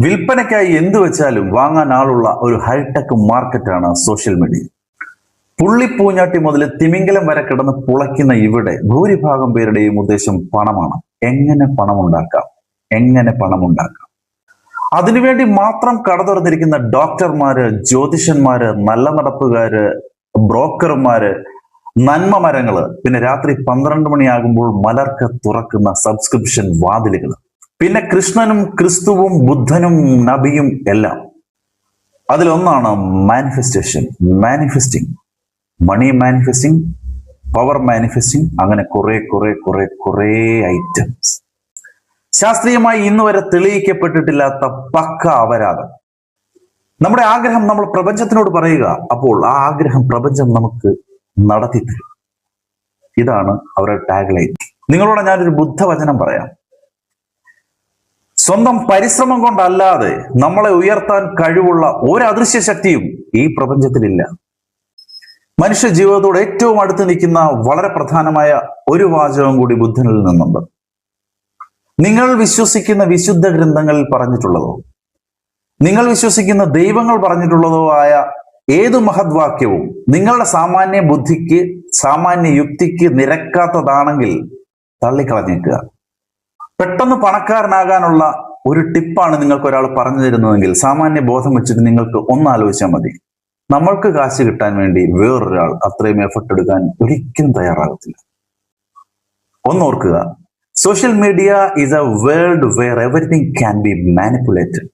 വിൽപ്പനയ്ക്കായി എന്തു വെച്ചാലും വാങ്ങാൻ ആളുള്ള ഒരു ഹൈടെക് മാർക്കറ്റാണ് സോഷ്യൽ മീഡിയ. പുള്ളിപ്പൂഞ്ഞാട്ടി മുതൽ തിമിംഗലം വരെ കിടന്ന് പുളയ്ക്കുന്ന ഇവിടെ ഭൂരിഭാഗം പേരുടെയും ഉദ്ദേശം പണമാണ്. എങ്ങനെ പണമുണ്ടാക്കാം, എങ്ങനെ പണമുണ്ടാക്കാം. അതിനുവേണ്ടി മാത്രം കട തുറന്നിരിക്കുന്ന ഡോക്ടർമാര്, ജ്യോതിഷന്മാര്, നല്ല നടപ്പുകാര്, ബ്രോക്കർമാര്, നന്മ മരങ്ങള്, പിന്നെ രാത്രി 12 മണിയാകുമ്പോൾ മലർക്ക് തുറക്കുന്ന സബ്സ്ക്രിപ്ഷൻ വാതിലുകൾ, പിന്നെ കൃഷ്ണനും ക്രിസ്തുവും ബുദ്ധനും നബിയും എല്ലാം. അതിലൊന്നാണ് മാനിഫെസ്റ്റേഷൻ, മാനിഫെസ്റ്റിംഗ്, മണി മാനിഫെസ്റ്റിംഗ്, പവർ മാനിഫെസ്റ്റിംഗ്, അങ്ങനെ കുറെ ഐറ്റംസ്. ശാസ്ത്രീയമായി ഇന്ന് വരെ തെളിയിക്കപ്പെട്ടിട്ടില്ലാത്ത പക്ക അപരാധം. നമ്മുടെ ആഗ്രഹം നമ്മൾ പ്രപഞ്ചത്തിനോട് പറയുക, അപ്പോൾ ആ ആഗ്രഹം പ്രപഞ്ചം നമുക്ക് നടത്തി തരും. ഇതാണ് അവരുടെ ടാഗ് ലൈൻ. നിങ്ങളോട് ഞാനൊരു ബുദ്ധവചനം പറയാം. സ്വന്തം പരിശ്രമം കൊണ്ടല്ലാതെ നമ്മളെ ഉയർത്താൻ കഴിവുള്ള ഒരു അദൃശ്യ ശക്തിയും ഈ പ്രപഞ്ചത്തിലില്ല. മനുഷ്യ ജീവിതത്തോട് ഏറ്റവും അടുത്ത് നിൽക്കുന്ന വളരെ പ്രധാനമായ ഒരു വാചകം കൂടി ബുദ്ധനിൽ നിന്നുണ്ട്. നിങ്ങൾ വിശ്വസിക്കുന്ന വിശുദ്ധ ഗ്രന്ഥങ്ങളിൽ പറഞ്ഞിട്ടുള്ളതോ, നിങ്ങൾ വിശ്വസിക്കുന്ന ദൈവങ്ങൾ പറഞ്ഞിട്ടുള്ളതോ ആയ ഏതു മഹദ്വാക്യവും നിങ്ങളുടെ സാമാന്യ ബുദ്ധിക്ക്, സാമാന്യ യുക്തിക്ക് നിരക്കാത്തതാണെങ്കിൽ തള്ളിക്കളഞ്ഞേക്കുക. പെട്ടെന്ന് പണക്കാരനാകാനുള്ള ഒരു ടിപ്പാണ് നിങ്ങൾക്ക് ഒരാൾ പറഞ്ഞു തരുന്നതെങ്കിൽ സാമാന്യ ബോധം വെച്ചിട്ട് നിങ്ങൾക്ക് ഒന്ന് ആലോചിച്ചാൽ മതി. നമ്മൾക്ക് കാശ് കിട്ടാൻ വേണ്ടി വേറൊരാൾ അത്രയും എഫർട്ട് എടുക്കാൻ ഒരിക്കലും തയ്യാറാകത്തില്ല. ഒന്നോർക്കുക, social media is a world where everything can be manipulated.